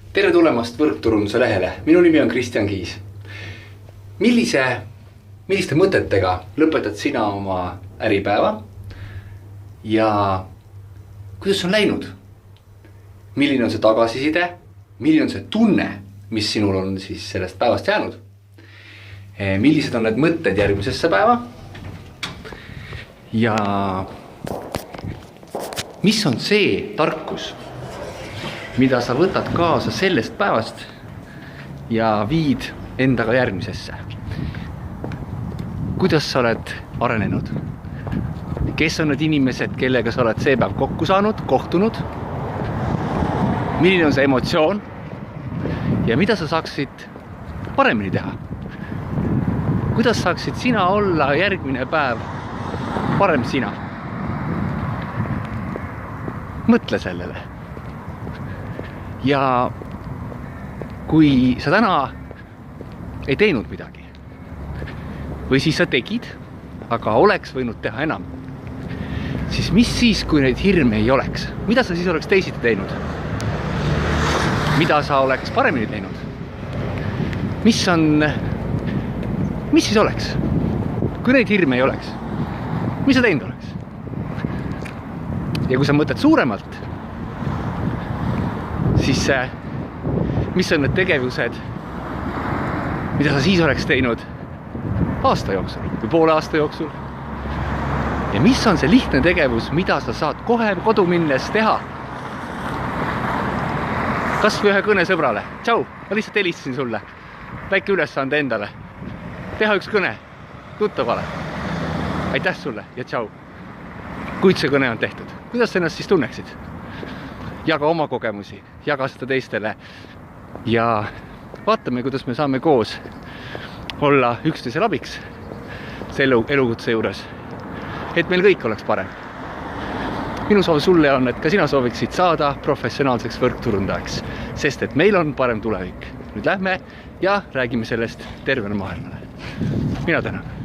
Tere tulemast võrkturunduse lehele. Minu nimi on Kristjan Kiis. Milliste mõtetega lõpetad sina oma äripäeva ja kuidas on läinud? Milline on see tagasiside? Milline on see tunne, mis sinul on siis sellest päevast jäänud? Millised on need mõtted järgmisesse päeva? Ja mis on see tarkus, mida sa võtad kaasa sellest päevast ja viid endaga järgmisesse? Kuidas sa oled arenenud? Kes on need inimesed, kellega sa oled see päev kokku saanud, kohtunud? Milline on see emotsioon? Ja mida sa saaksid paremini teha? Kuidas saaksid sina olla järgmine päev parem sina? Mõtle sellele. Ja kui sa täna ei teinud midagi või siis sa tegid, aga oleks võinud teha enam, siis mis siis, kui neid hirme ei oleks? Mida sa siis oleks teisiti teinud? Mida sa oleks paremini teinud? Mis siis oleks, kui neid hirme ei oleks? Mis sa teinud oleks? Ja kui sa mõtled suuremalt, siis mis on need tegevused, mida sa siis oleks teinud aasta jooksul või poole aasta jooksul? Ja mis on see lihtne tegevus, mida sa saad kohe kodu minnes teha? Kas või ühe kõne sõbrale. Tšau, ma lihtsalt helistasin sulle. Väike ülesande endale. Teha üks kõne tuttavale. Aitäh sulle ja tšau. Kuid see kõne on tehtud. Kuidas sa ennast siis tunneksid? Jaga oma kogemusi, jaga seda teistele ja vaatame, kuidas me saame koos olla üksteisel abiks selle elukutse juures, et meil kõik oleks parem. Minu soov sulle on, et ka sina sooviksid saada professionaalseks võrkturundajaks, sest et meil on parem tulevik. Nüüd lähme ja räägime sellest tervele maailmale. Mina tänan.